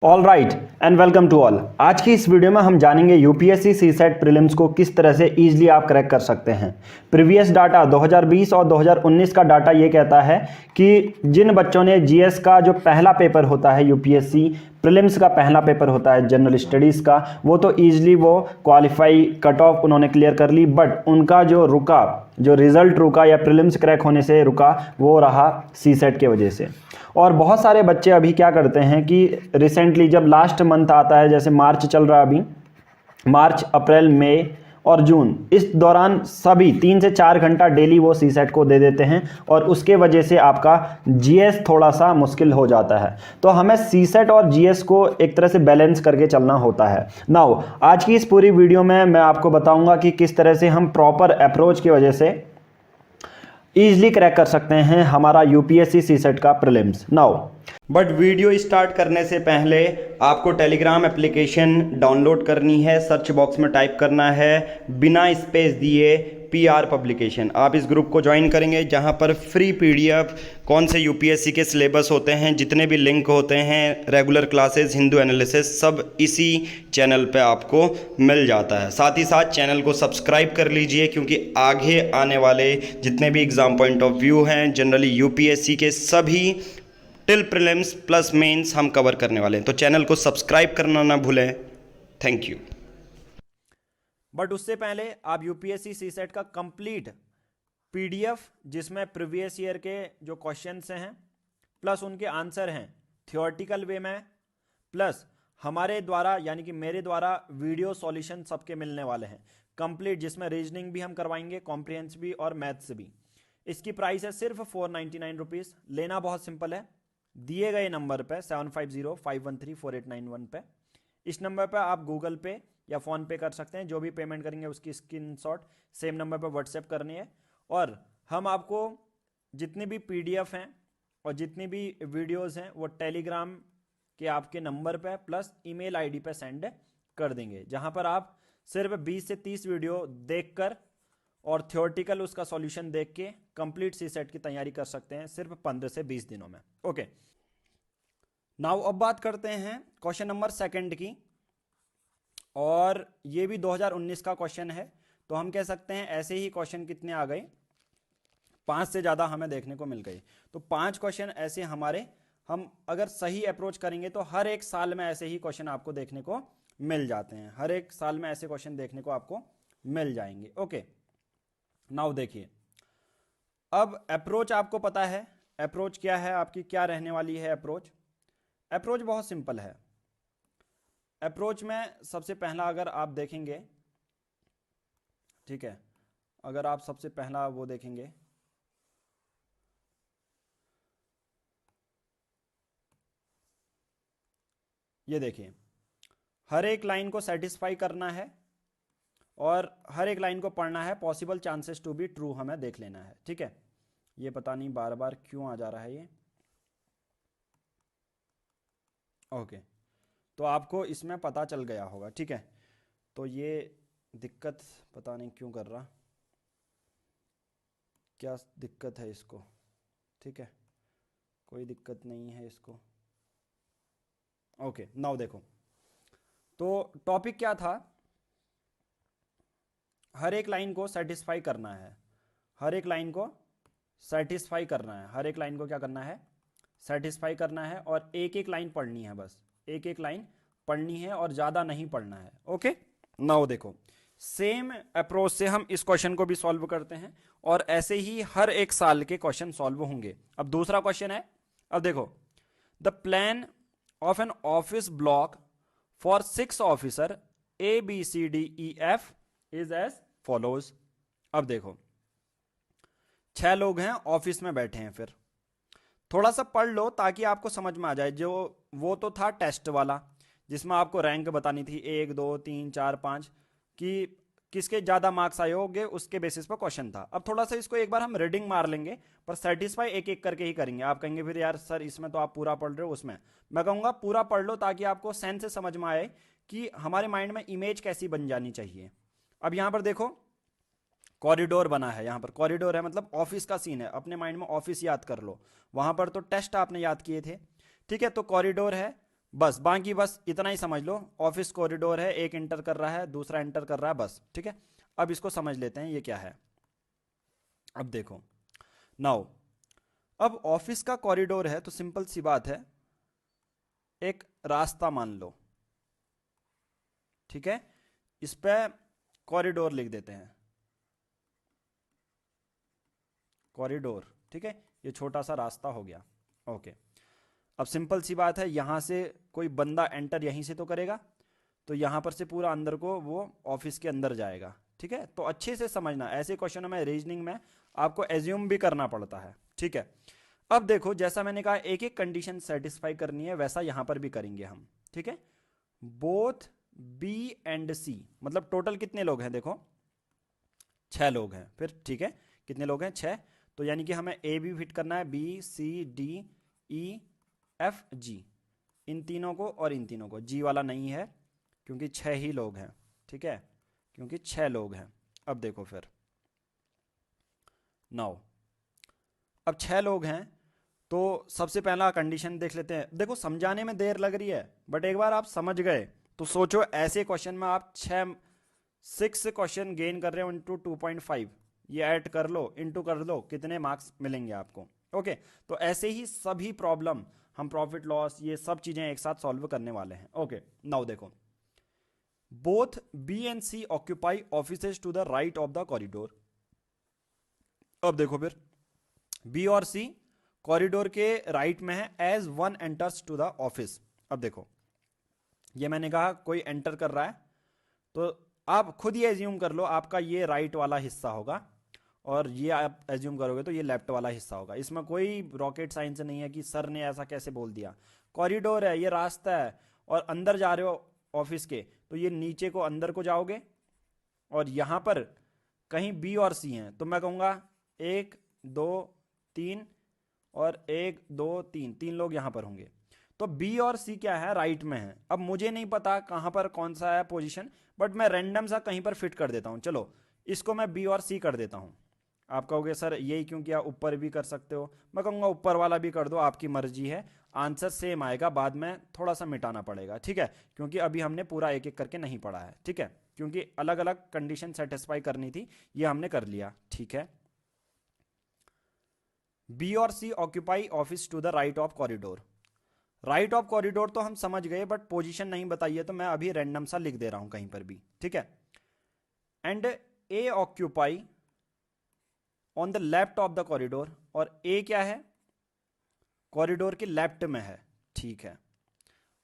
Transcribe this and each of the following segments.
All right and welcome to all. आज की इस वीडियो में हम जानेंगे यूपीएससी सीसेट प्रीलिम्स को किस तरह से इजीली आप क्रैक कर सकते हैं। प्रीवियस डाटा 2020 और 2019 का डाटा ये कहता है कि जिन बच्चों ने जीएस का जो पहला पेपर होता है, यूपीएससी प्रीलिम्स का पहला पेपर होता है जनरल स्टडीज़ का, वो तो ईजिली वो क्वालिफाई कट ऑफ उन्होंने क्लियर कर ली, बट उनका जो रिजल्ट रुका या प्रीलिम्स क्रैक होने से रुका वो रहा सीसेट के वजह से। और बहुत सारे बच्चे अभी क्या करते हैं कि रिसेंटली जब लास्ट मंथ आता है, जैसे मार्च चल रहा है अभी, मार्च अप्रैल मई और जून, इस दौरान सभी 3 से 4 घंटा डेली वो सीसेट को दे देते हैं और उसके वजह से आपका जीएस थोड़ा सा मुश्किल हो जाता है। तो हमें सीसेट और जीएस को एक तरह से बैलेंस करके चलना होता है। नाउ आज की इस पूरी वीडियो में मैं आपको बताऊंगा कि किस तरह से हम प्रॉपर अप्रोच की वजह से ईजिली क्रैक कर सकते हैं हमारा यूपीएससी सीसेट का prelims. Now but video start करने से पहले आपको टेलीग्राम एप्लीकेशन डाउनलोड करनी है। सर्च बॉक्स में टाइप करना है बिना स्पेस दिए पीआर पब्लिकेशन। आप इस ग्रुप को ज्वाइन करेंगे जहां पर फ्री पीडीएफ, कौन से यूपीएससी के सिलेबस होते हैं, जितने भी लिंक होते हैं, रेगुलर क्लासेस, हिंदू एनालिसिस, सब इसी चैनल पे आपको मिल जाता है। साथ ही साथ चैनल को सब्सक्राइब कर लीजिए क्योंकि आगे आने वाले जितने भी एग्ज़ाम पॉइंट ऑफ व्यू हैं जनरली यूपीएससी के, सभी टिल प्रीलिम्स प्लस मेंस हम कवर करने वाले हैं। तो चैनल को सब्सक्राइब करना ना भूलें। Thank you. बट उससे पहले आप यूपीएससी सीसेट का कंप्लीट पीडीएफ, जिसमें प्रीवियस ईयर के जो क्वेश्चंस हैं प्लस उनके आंसर हैं थियोरेटिकल वे में, प्लस हमारे द्वारा यानी कि मेरे द्वारा वीडियो सॉल्यूशन सबके मिलने वाले हैं कंप्लीट, जिसमें रीजनिंग भी हम करवाएंगे, कॉम्प्रिहेंसिव भी और मैथ्स भी। इसकी प्राइस है सिर्फ 499 रुपीज़। लेना बहुत सिंपल है, दिए गए नंबर पे 7505134891 पे, इस नंबर पे आप गूगल पे या फ़ोन पे कर सकते हैं। जो भी पेमेंट करेंगे उसकी स्क्रीनशॉट सेम नंबर पे व्हाट्सएप करनी है और हम आपको जितनी भी पीडीएफ हैं और जितनी भी वीडियोस हैं वो टेलीग्राम के आपके नंबर पे प्लस ईमेल आईडी पे सेंड कर देंगे, जहां पर आप सिर्फ 20 से 30 वीडियो देखकर और थ्योरेटिकल उसका सॉल्यूशन देख के कंप्लीट सीसेट की तैयारी कर सकते हैं सिर्फ 15 से 20 दिनों में। ओके, नाउ अब बात करते हैं क्वेश्चन नंबर सेकंड की, और ये भी 2019 का क्वेश्चन है। तो हम कह सकते हैं ऐसे ही क्वेश्चन कितने आ गए, 5 से ज़्यादा हमें देखने को मिल गई। तो 5 क्वेश्चन ऐसे हमारे, हम अगर सही अप्रोच करेंगे तो हर एक साल में ऐसे ही क्वेश्चन आपको देखने को मिल जाते हैं। हर एक साल में ऐसे क्वेश्चन देखने को आपको मिल जाएंगे। ओके, नाउ देखिए, अब अप्रोच आपको पता है, अप्रोच क्या है आपकी, क्या रहने वाली है अप्रोच। अप्रोच बहुत सिंपल है। अप्रोच में सबसे पहला अगर आप देखेंगे, ठीक है, अगर आप सबसे पहला वो देखेंगे, ये देखिए, हर एक लाइन को सेटिस्फाई करना है और हर एक लाइन को पढ़ना है, possible chances to be true हमें देख लेना है। ठीक है, ये पता नहीं बार बार क्यों आ जा रहा है ये। ओके, तो आपको इसमें पता चल गया होगा। ठीक है, तो ये दिक्कत पता नहीं क्यों कर रहा, क्या दिक्कत है इसको। ठीक है, कोई दिक्कत नहीं है इसको। ओके, नाउ देखो, तो टॉपिक क्या था, हर एक लाइन को सेटिस्फाई करना है, हर एक लाइन को सेटिस्फाई करना है, हर एक लाइन को क्या करना है, सेटिस्फाई करना है, और एक एक लाइन पढ़नी है, बस एक एक लाइन पढ़नी है और ज़्यादा नहीं पढ़ना है। ओके, नाउ देखो, सेम अप्रोच से हम इस क्वेश्चन को भी सॉल्व करते हैं और ऐसे ही हर एक साल के क्वेश्चन सॉल्व होंगे। अब दूसरा क्वेश्चन है, अब देखो, the plan of an office block for 6 officer ABCDEF is as follows. अब देखो, 6 लोग हैं ऑफिस में बैठे हैं, फिर थोड़ा सा पढ़ लो ताकि आपको समझ में आ जाए। जो वो तो था टेस्ट वाला जिसमें आपको रैंक बतानी थी 1 2 3 4 5 कि किसके ज़्यादा मार्क्स आए होंगे, उसके बेसिस पर क्वेश्चन था। अब थोड़ा सा इसको एक बार हम रीडिंग मार लेंगे, पर सेटिस्फाई एक एक करके ही करेंगे। आप कहेंगे फिर यार सर इसमें तो आप पूरा पढ़ रहे हो, उसमें मैं कहूँगा पूरा पढ़ लो ताकि आपको सेंस से समझ में आए कि हमारे माइंड में इमेज कैसी बन जानी चाहिए। अब यहाँ पर देखो, कॉरिडोर बना है, यहाँ पर कॉरिडोर है मतलब ऑफिस का सीन है, अपने माइंड में ऑफिस याद कर लो, वहाँ पर तो टेस्ट आपने याद किए थे। ठीक है, तो कॉरिडोर है, बस बाकी बस इतना ही समझ लो, ऑफिस कॉरिडोर है, एक एंटर कर रहा है, दूसरा एंटर कर रहा है, बस ठीक है। अब इसको समझ लेते हैं ये क्या है। अब देखो, नाउ अब ऑफिस का कॉरिडोर है तो सिंपल सी बात है, एक रास्ता मान लो, ठीक है, इस पे कॉरिडोर लिख देते हैं, कॉरिडोर, ठीक है, ये छोटा सा रास्ता हो गया। ओके, अब सिंपल सी बात है, यहां से कोई बंदा एंटर यहीं से तो करेगा, तो यहां पर से पूरा अंदर को वो ऑफिस के अंदर जाएगा, ठीक है। तो अच्छे से समझना, ऐसे क्वेश्चनों में रीजनिंग में आपको एज्यूम भी करना पड़ता है, ठीक है। अब देखो, जैसा मैंने कहा एक एक कंडीशन सेटिस्फाई करनी है, वैसा यहां पर भी करेंगे हम, ठीक है। बोथ बी एंड सी, मतलब टोटल कितने लोग हैं, देखो 6 लोग हैं, फिर ठीक है, कितने लोग हैं 6, तो यानी कि हमें ए भी फिट करना है, B C D E F G, इन तीनों को और इन तीनों को, जी वाला नहीं है क्योंकि 6 ही लोग हैं, ठीक है, क्योंकि 6 लोग हैं। अब देखो फिर, नाउ अब 6 लोग हैं, तो सबसे पहला कंडीशन देख लेते हैं। देखो समझाने में देर लग रही है, बट एक बार आप समझ गए तो सोचो, ऐसे क्वेश्चन में आप 6 क्वेश्चन गेन कर रहे हो इंटू 2.5, ये ऐड कर लो, इंटू कर लो, कितने मार्क्स मिलेंगे आपको। ओके, तो ऐसे ही सभी प्रॉब्लम हम प्रॉफिट लॉस ये सब चीजें एक साथ सॉल्व करने वाले हैं। ओके, नाउ देखो, both B and C occupy offices to the right of the corridor. अब देखो फिर, बी और सी कॉरिडोर के राइट में है, as one enters to the office. अब देखो, ये मैंने कहा कोई एंटर कर रहा है, तो आप खुद ये एज्यूम कर लो आपका ये राइट वाला हिस्सा होगा, और ये आप एज्यूम करोगे तो ये लेफ्ट वाला हिस्सा होगा। इसमें कोई रॉकेट साइंस नहीं है कि सर ने ऐसा कैसे बोल दिया, कॉरिडोर है, ये रास्ता है, और अंदर जा रहे हो ऑफिस के, तो ये नीचे को अंदर को जाओगे, और यहां पर कहीं बी और सी हैं, तो मैं कहूंगा 1 2 3, और 1 2 3, 3 लोग यहां पर होंगे। तो बी और सी क्या है, राइट में है। अब मुझे नहीं पता कहां पर कौन सा है पोजीशन, बट मैं रैंडम सा कहीं पर फिट कर देता हूं। चलो इसको मैं बी और सी कर देता हूं। आप कहोगे सर यही क्यों किया, ऊपर भी कर सकते हो, मैं कहूंगा ऊपर वाला भी कर दो, आपकी मर्जी है, आंसर सेम आएगा, बाद में थोड़ा सा मिटाना पड़ेगा, ठीक है, क्योंकि अभी हमने पूरा एक एक करके नहीं पढ़ा है, ठीक है, क्योंकि अलग अलग कंडीशन सेटिस्फाई करनी थी, ये हमने कर लिया, ठीक है। बी और C occupy office to the right of corridor. Right of corridor तो हम समझ गए, बट पोजीशन नहीं बताइए, तो मैं अभी रैंडम सा लिख दे रहा हूं कहीं पर भी, ठीक है। And A occupy on the left of the corridor, और ए क्या है, कॉरिडोर के लेफ्ट में है, ठीक है।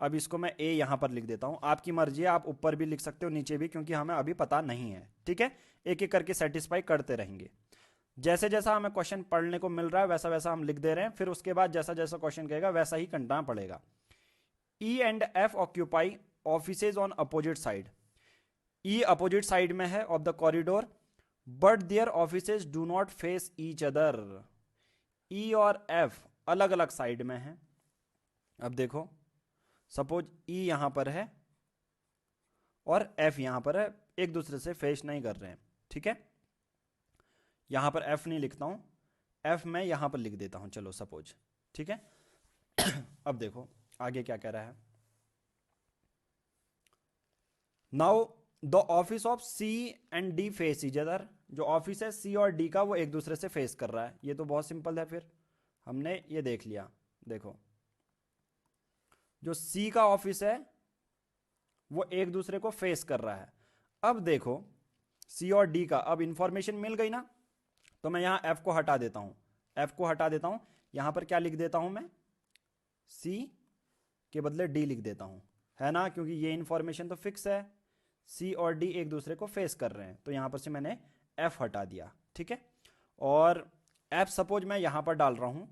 अब इसको मैं ए यहां पर लिख देता हूं, आपकी मर्जी है, आप ऊपर भी लिख सकते हो नीचे भी, क्योंकि हमें अभी पता नहीं है, ठीक है। एक एक करके सेटिस्फाई करते रहेंगे, जैसे जैसा हमें क्वेश्चन पढ़ने को मिल रहा है वैसा वैसा हम लिख दे रहे हैं, फिर उसके बाद जैसा जैसा क्वेश्चन कहेगा वैसा ही करना पड़ेगा। E and F occupy offices on opposite side. E opposite side में है of the corridor, but their offices do not face each other. E और एफ अलग अलग साइड में है। अब देखो, सपोज ई यहां पर है और एफ यहां पर है, एक दूसरे से फेस नहीं कर रहे हैं, ठीक है। यहां पर एफ नहीं लिखता हूं, एफ मैं यहां पर लिख देता हूं, चलो सपोज, ठीक है। अब देखो आगे क्या कह रहा है, now the office of C and D face each other. जो ऑफिस है सी और डी का वो एक दूसरे से फेस कर रहा है, ये तो बहुत सिंपल है, फिर हमने ये देख लिया। देखो जो सी का ऑफिस है वो एक दूसरे को फेस कर रहा है। अब देखो सी और डी का अब इंफॉर्मेशन मिल गई ना, तो मैं यहां एफ को हटा देता हूं, एफ को हटा देता हूं, यहां पर क्या लिख देता हूं मैं, सी के बदले डी लिख देता हूं, है ना, क्योंकि ये इंफॉर्मेशन तो फिक्स है, सी और डी एक दूसरे को फेस कर रहे हैं, तो यहां पर से मैंने एफ हटा दिया, ठीक है। और एफ सपोज मैं यहां पर डाल रहा हूं,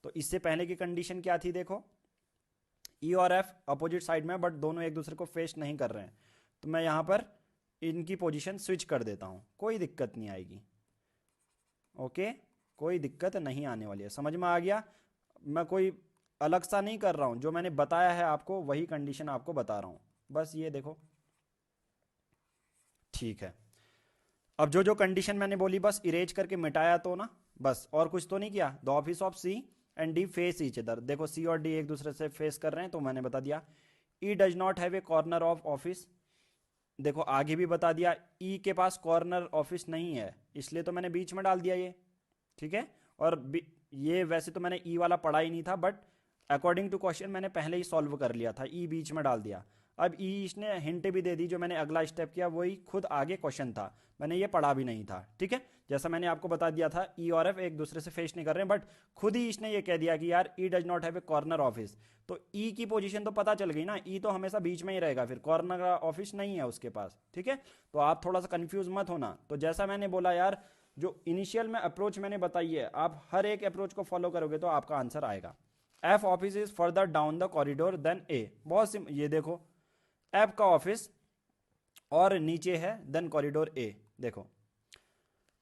तो इससे पहले की कंडीशन क्या थी, देखो ई और एफ अपोजिट साइड में, बट दोनों एक दूसरे को फेस नहीं कर रहे हैं, तो मैं यहां पर इनकी पोजीशन स्विच कर देता हूं, कोई दिक्कत नहीं आएगी। ओके, कोई दिक्कत नहीं आने वाली है, समझ में आ गया। मैं कोई अलग सा नहीं कर रहा हूं, जो मैंने बताया है आपको वही कंडीशन आपको बता रहा हूं, बस ये देखो, ठीक है। अब जो जो कंडीशन मैंने बोली बस इरेज करके मिटाया तो ना, बस और कुछ तो नहीं किया। The office of C and D face each other. देखो सी और डी एक दूसरे से फेस कर रहे हैं तो मैंने बता दिया। E does not have a corner of office, देखो आगे भी बता दिया ई के पास कॉर्नर ऑफिस नहीं है, इसलिए तो मैंने बीच में डाल दिया ये, ठीक है। और ये वैसे तो मैंने ई वाला पढ़ा ही नहीं था, बट अकॉर्डिंग टू क्वेश्चन मैंने पहले ही सॉल्व कर लिया था, ई बीच में डाल दिया। अब ई इसने हिंट भी दे दी, जो मैंने अगला स्टेप किया वही खुद आगे क्वेश्चन था, मैंने ये पढ़ा भी नहीं था, ठीक है। जैसा मैंने आपको बता दिया था ई और एफ एक दूसरे से फेस नहीं कर रहे हैं, बट खुद ही इसने ये कह दिया कि यार E does not have a corner office, तो ई की पोजीशन तो पता चल गई ना, ई तो हमेशा बीच में ही रहेगा, फिर कॉर्नर का ऑफिस नहीं है उसके पास, ठीक है। तो आप थोड़ा सा कंफ्यूज मत होना। तो जैसा मैंने बोला यार, जो इनिशियल में अप्रोच मैंने बताई है, आप हर एक अप्रोच को फॉलो करोगे तो आपका आंसर आएगा। F office is further down the corridor than A, बहुत ये देखो एफ का ऑफिस और नीचे है देन कॉरिडोर ए, देखो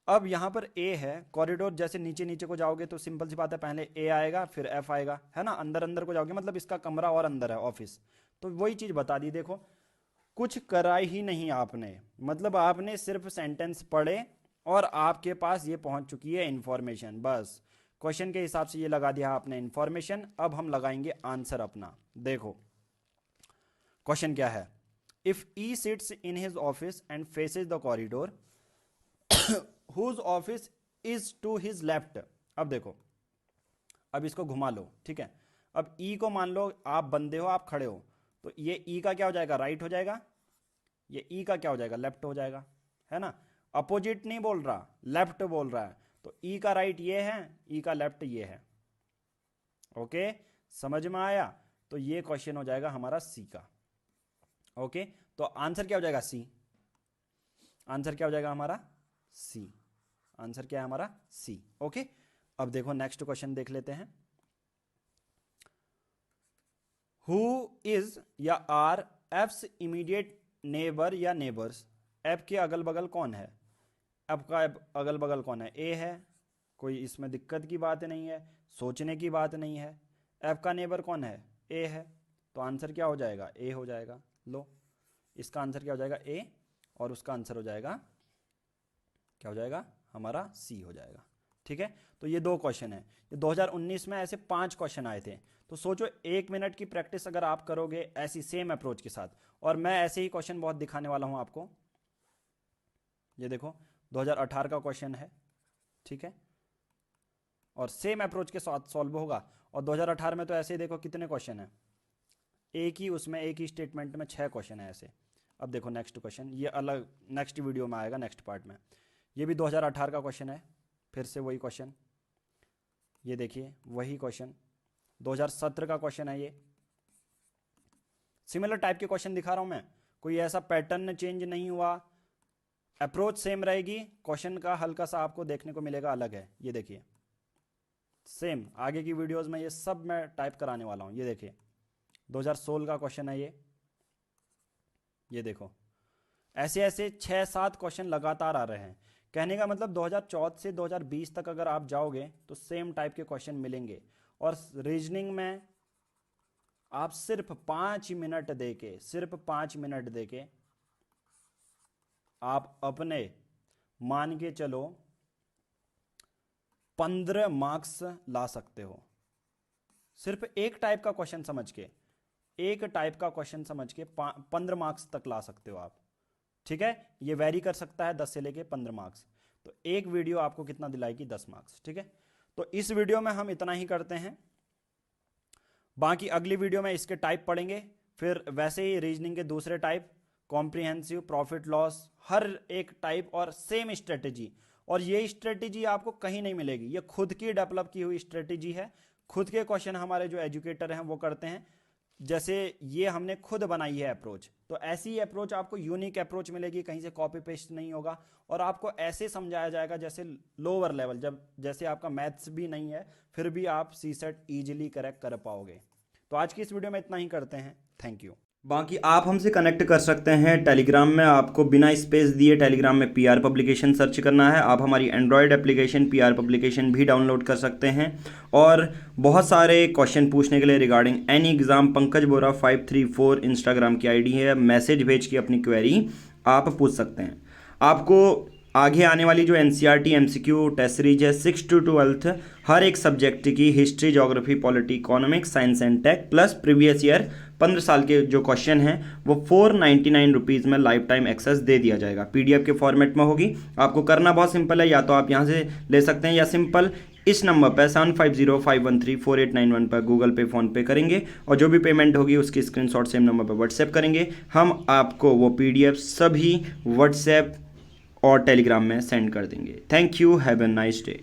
अब यहां पर ए है, कॉरिडोर जैसे नीचे नीचे को जाओगे तो सिंपल सी बात है, पहले ए आएगा फिर एफ आएगा, है ना। अंदर अंदर को जाओगे मतलब इसका कमरा और अंदर है ऑफिस, तो वही चीज बता दी। देखो कुछ करा ही नहीं आपने, मतलब आपने सिर्फ सेंटेंस पढ़े और आपके पास ये पहुंच चुकी है इंफॉर्मेशन, बस क्वेश्चन के हिसाब से ये लगा दिया आपने इंफॉर्मेशन। अब हम लगाएंगे आंसर अपना। देखो क्वेश्चन क्या है, if he sits in his office and faces the corridor whose office is to his left. अब देखो, अब इसको घुमा लो, ठीक है। अब ई को मान लो आप बंदे हो, आप खड़े हो, तो ये ई का क्या हो जाएगा, राइट हो जाएगा, ये ई का क्या हो जाएगा, लेफ्ट हो जाएगा, है ना। अपोजिट नहीं बोल रहा, लेफ्ट बोल रहा है, तो ई का राइट ये है, ई का लेफ्ट ये है। ओके, समझ में आया। तो ये क्वेश्चन हो जाएगा हमारा सी का। ओके, तो आंसर क्या हो जाएगा, सी। आंसर क्या हो जाएगा हमारा, सी। आंसर क्या है हमारा, सी। ओके, अब देखो नेक्स्ट क्वेश्चन देख लेते हैं। हु इज या आर एफ्स इमीडिएट नेबर या नेबर्स, एफ के अगल बगल कौन है, एफ का अगल बगल कौन है, ए है, कोई इसमें दिक्कत की बात नहीं है, सोचने की बात नहीं है। एफ का नेबर कौन है, ए है, तो आंसर क्या हो जाएगा, ए हो जाएगा। लो, इसका आंसर क्या हो जाएगा, ए, और उसका आंसर हो जाएगा, क्या हो जाएगा हमारा, सी हो जाएगा, ठीक है। तो ये दो क्वेश्चन है, ये 2019 में ऐसे 5 क्वेश्चन आए थे। तो सोचो 1 मिनट की प्रैक्टिस अगर आप करोगे ऐसी सेम अप्रोच के साथ, और मैं ऐसे ही क्वेश्चन बहुत दिखाने वाला हूं आपको। ये देखो 2018 का क्वेश्चन है, ठीक है, और सेम अप्रोच के साथ सॉल्व होगा। और 2018 में तो ऐसे ही देखो कितने क्वेश्चन है, एक ही उसमें एक ही स्टेटमेंट में 6 क्वेश्चन है ऐसे। अब देखो नेक्स्ट क्वेश्चन, ये अलग नेक्स्ट वीडियो में आएगा, नेक्स्ट पार्ट में। ये भी 2018 का क्वेश्चन है, फिर से वही क्वेश्चन, ये देखिए वही क्वेश्चन, 2017 का क्वेश्चन है। ये सिमिलर टाइप के क्वेश्चन दिखा रहा हूं मैं, कोई ऐसा पैटर्न चेंज नहीं हुआ, अप्रोच सेम रहेगी, क्वेश्चन का हल्का सा आपको देखने को मिलेगा अलग है। ये देखिए सेम, आगे की वीडियोस में ये सब मैं टाइप कराने वाला हूं। ये देखिए 2016 का क्वेश्चन है ये देखो, ऐसे ऐसे 6-7 क्वेश्चन लगातार आ रहे हैं। कहने का मतलब 2014 से 2020 तक अगर आप जाओगे तो सेम टाइप के क्वेश्चन मिलेंगे। और रीजनिंग में आप सिर्फ 5 मिनट देके, सिर्फ 5 मिनट देके आप अपने मान के चलो 15 मार्क्स ला सकते हो, सिर्फ एक टाइप का क्वेश्चन समझ के, एक टाइप का क्वेश्चन समझ के 15 मार्क्स तक ला सकते हो आप, ठीक है। ये वेरी कर सकता है 10 से लेके 15 मार्क्स। तो एक वीडियो आपको कितना दिलाएगी, 10 मार्क्स, ठीक है। तो इस वीडियो में हम इतना ही करते हैं, बाकी अगली वीडियो में इसके टाइप पढ़ेंगे, फिर वैसे ही रीजनिंग के दूसरे टाइप, कॉम्प्रिहेंसिव, प्रॉफिट लॉस, हर एक टाइप और सेम स्ट्रेटेजी। और ये स्ट्रेटेजी आपको कहीं नहीं मिलेगी, ये खुद की डेवलप की हुई स्ट्रेटेजी है, खुद के क्वेश्चन हमारे जो एजुकेटर हैं वो करते हैं, जैसे ये हमने खुद बनाई है अप्रोच। तो ऐसी ही अप्रोच आपको यूनिक अप्रोच मिलेगी, कहीं से कॉपी पेस्ट नहीं होगा, और आपको ऐसे समझाया जाएगा जैसे लोअर लेवल, जब जैसे आपका मैथ्स भी नहीं है फिर भी आप सीसेट इजीली करेक्ट कर पाओगे। तो आज की इस वीडियो में इतना ही करते हैं, थैंक यू। बाकी आप हमसे कनेक्ट कर सकते हैं टेलीग्राम में, आपको बिना स्पेस दिए टेलीग्राम में पीआर पब्लिकेशन सर्च करना है। आप हमारी एंड्रॉयड एप्लीकेशन पीआर पब्लिकेशन भी डाउनलोड कर सकते हैं, और बहुत सारे क्वेश्चन पूछने के लिए रिगार्डिंग एनी एग्जाम पंकज बोरा 534 इंस्टाग्राम की आईडी है, मैसेज भेज के अपनी क्वेरी आप पूछ सकते हैं। आपको आगे आने वाली जो एनसीईआरटी एमसीक्यू टेस्ट सीरीज है 6 to 12 हर एक सब्जेक्ट की history, geography, polity, economics, science and tech plus previous year 15 साल के जो क्वेश्चन हैं वो 499 रुपीज़ में लाइफ टाइम एक्सेस दे दिया जाएगा। पीडीएफ के फॉर्मेट में होगी। आपको करना बहुत सिंपल है, या तो आप यहाँ से ले सकते हैं या सिंपल इस नंबर पर 7505134891 पर गूगल पे, फ़ोन पे करेंगे और जो भी पेमेंट होगी उसकी स्क्रीनशॉट सेम नंबर पर व्हाट्सएप करेंगे। हम आपको वो पीडीएफ सभी व्हाट्सएप और टेलीग्राम में सेंड कर देंगे। Thank you, have a nice day.